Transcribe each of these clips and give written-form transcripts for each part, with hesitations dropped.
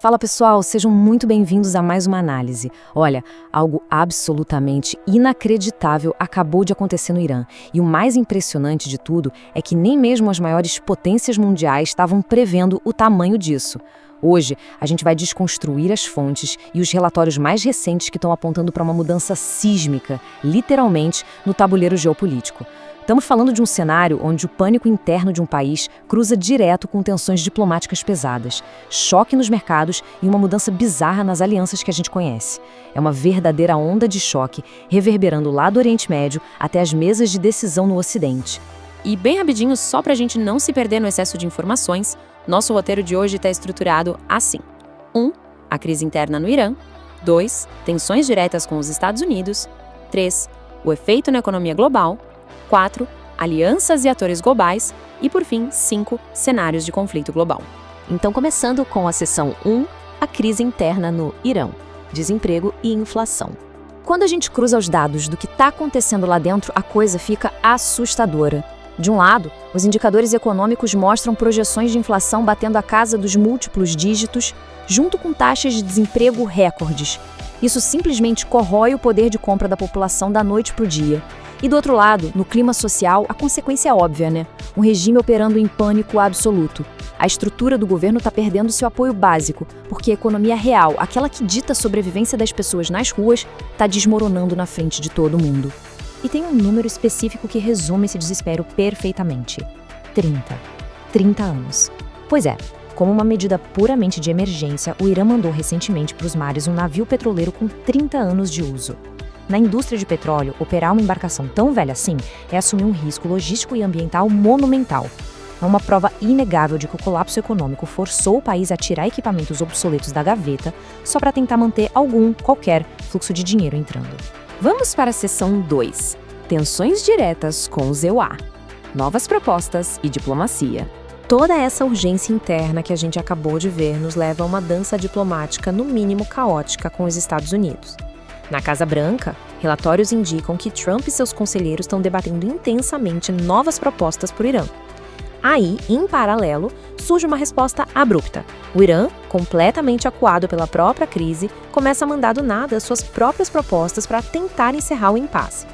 Fala pessoal, sejam muito bem-vindos a mais uma análise. Olha, algo absolutamente inacreditável acabou de acontecer no Irã. E o mais impressionante de tudo é que nem mesmo as maiores potências mundiais estavam prevendo o tamanho disso. Hoje, a gente vai desconstruir as fontes e os relatórios mais recentes que estão apontando para uma mudança sísmica, literalmente, no tabuleiro geopolítico. Estamos falando de um cenário onde o pânico interno de um país cruza direto com tensões diplomáticas pesadas, choque nos mercados e uma mudança bizarra nas alianças que a gente conhece. É uma verdadeira onda de choque, reverberando lá do Oriente Médio até as mesas de decisão no Ocidente. E bem rapidinho, só para a gente não se perder no excesso de informações, nosso roteiro de hoje está estruturado assim. 1. A crise interna no Irã. 2. Tensões diretas com os Estados Unidos. 3. O efeito na economia global. 4. Alianças e atores globais. E, por fim, 5. Cenários de conflito global. Então, começando com a seção 1, a crise interna no Irã, desemprego e inflação. Quando a gente cruza os dados do que está acontecendo lá dentro, a coisa fica assustadora. De um lado, os indicadores econômicos mostram projeções de inflação batendo a casa dos múltiplos dígitos, junto com taxas de desemprego recordes. Isso simplesmente corrói o poder de compra da população da noite para o dia. E do outro lado, no clima social, a consequência é óbvia, né? Um regime operando em pânico absoluto. A estrutura do governo está perdendo seu apoio básico, porque a economia real, aquela que dita a sobrevivência das pessoas nas ruas, está desmoronando na frente de todo mundo. E tem um número específico que resume esse desespero perfeitamente. 30 anos. Pois é, como uma medida puramente de emergência, o Irã mandou recentemente para os mares um navio petroleiro com 30 anos de uso. Na indústria de petróleo, operar uma embarcação tão velha assim é assumir um risco logístico e ambiental monumental. É uma prova inegável de que o colapso econômico forçou o país a tirar equipamentos obsoletos da gaveta só para tentar manter qualquer fluxo de dinheiro entrando. Vamos para a seção 2. Tensões diretas com os EUA. Novas propostas e diplomacia. Toda essa urgência interna que a gente acabou de ver nos leva a uma dança diplomática no mínimo caótica com os Estados Unidos. Na Casa Branca, relatórios indicam que Trump e seus conselheiros estão debatendo intensamente novas propostas para o Irã. Aí, em paralelo, surge uma resposta abrupta. O Irã, completamente acuado pela própria crise, começa a mandar do nada suas próprias propostas para tentar encerrar o impasse.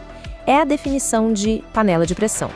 É a definição de panela de pressão.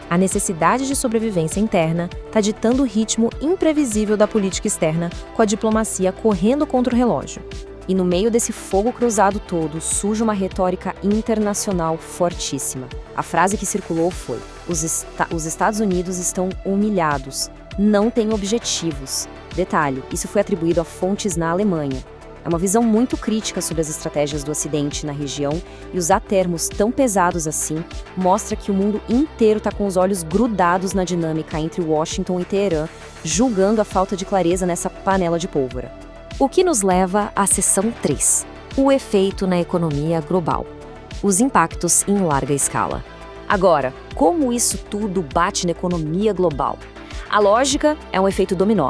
A necessidade de sobrevivência interna está ditando o ritmo imprevisível da política externa, com a diplomacia correndo contra o relógio. E no meio desse fogo cruzado todo, surge uma retórica internacional fortíssima. A frase que circulou foi: os Estados Unidos estão humilhados, não têm objetivos. Detalhe, isso foi atribuído a fontes na Alemanha. É uma visão muito crítica sobre as estratégias do Ocidente na região, e usar termos tão pesados assim mostra que o mundo inteiro está com os olhos grudados na dinâmica entre Washington e Teherã, julgando a falta de clareza nessa panela de pólvora. O que nos leva à seção 3, o efeito na economia global, os impactos em larga escala. Agora, como isso tudo bate na economia global? A lógica é um efeito dominó.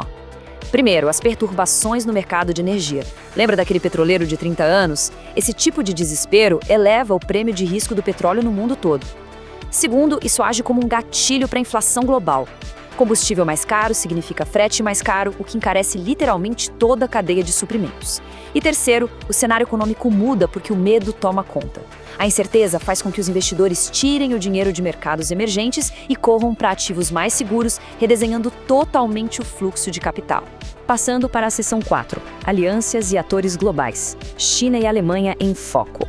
Primeiro, as perturbações no mercado de energia. Lembra daquele petroleiro de 30 anos? Esse tipo de desespero eleva o prêmio de risco do petróleo no mundo todo. Segundo, isso age como um gatilho para a inflação global. Combustível mais caro significa frete mais caro, o que encarece literalmente toda a cadeia de suprimentos. E terceiro, o cenário econômico muda porque o medo toma conta. A incerteza faz com que os investidores tirem o dinheiro de mercados emergentes e corram para ativos mais seguros, redesenhando totalmente o fluxo de capital. Passando para a seção 4, alianças e atores globais. China e Alemanha em foco.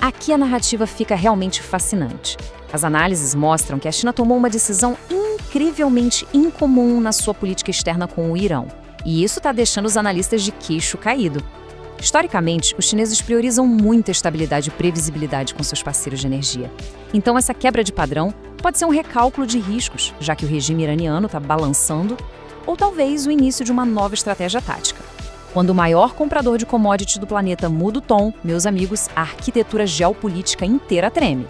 Aqui a narrativa fica realmente fascinante. As análises mostram que a China tomou uma decisão incrivelmente incomum na sua política externa com o Irã. E isso está deixando os analistas de queixo caído. Historicamente, os chineses priorizam muita estabilidade e previsibilidade com seus parceiros de energia. Então, essa quebra de padrão pode ser um recálculo de riscos, já que o regime iraniano está balançando, ou talvez o início de uma nova estratégia tática. Quando o maior comprador de commodities do planeta muda o tom, meus amigos, a arquitetura geopolítica inteira treme.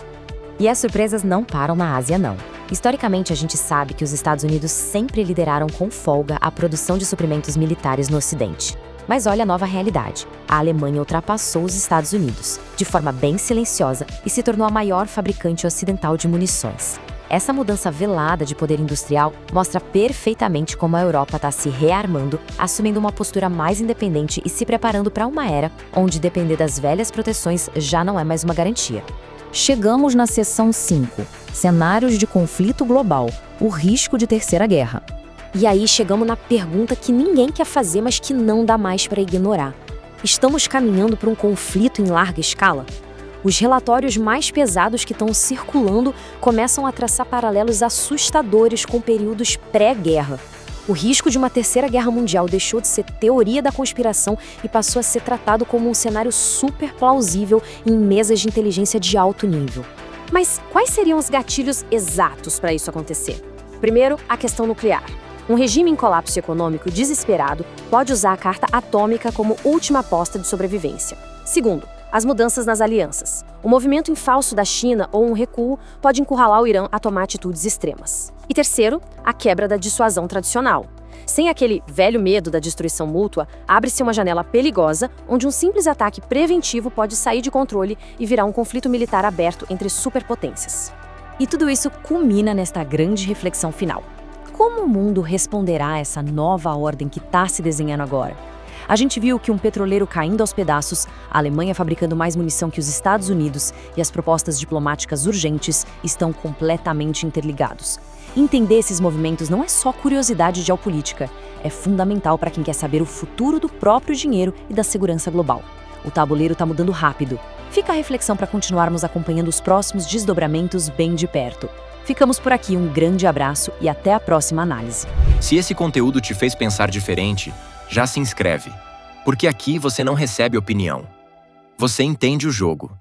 E as surpresas não param na Ásia, não. Historicamente, a gente sabe que os Estados Unidos sempre lideraram com folga a produção de suprimentos militares no Ocidente. Mas olha a nova realidade. A Alemanha ultrapassou os Estados Unidos, de forma bem silenciosa, e se tornou a maior fabricante ocidental de munições. Essa mudança velada de poder industrial mostra perfeitamente como a Europa está se rearmando, assumindo uma postura mais independente e se preparando para uma era onde depender das velhas proteções já não é mais uma garantia. Chegamos na seção 5, cenários de conflito global, o risco de terceira guerra. E aí chegamos na pergunta que ninguém quer fazer, mas que não dá mais para ignorar. Estamos caminhando para um conflito em larga escala? Os relatórios mais pesados que estão circulando começam a traçar paralelos assustadores com períodos pré-guerra. O risco de uma terceira guerra mundial deixou de ser teoria da conspiração e passou a ser tratado como um cenário super plausível em mesas de inteligência de alto nível. Mas quais seriam os gatilhos exatos para isso acontecer? Primeiro, a questão nuclear. Um regime em colapso econômico desesperado pode usar a carta atômica como última aposta de sobrevivência. Segundo, as mudanças nas alianças. O movimento em falso da China ou um recuo pode encurralar o Irã a tomar atitudes extremas. E terceiro, a quebra da dissuasão tradicional. Sem aquele velho medo da destruição mútua, abre-se uma janela perigosa onde um simples ataque preventivo pode sair de controle e virar um conflito militar aberto entre superpotências. E tudo isso culmina nesta grande reflexão final. Como o mundo responderá a essa nova ordem que está se desenhando agora? A gente viu que um petroleiro caindo aos pedaços, a Alemanha fabricando mais munição que os Estados Unidos e as propostas diplomáticas urgentes estão completamente interligados. Entender esses movimentos não é só curiosidade geopolítica, é fundamental para quem quer saber o futuro do próprio dinheiro e da segurança global. O tabuleiro está mudando rápido. Fica a reflexão para continuarmos acompanhando os próximos desdobramentos bem de perto. Ficamos por aqui, um grande abraço e até a próxima análise. Se esse conteúdo te fez pensar diferente, já se inscreve, porque aqui você não recebe opinião. Você entende o jogo.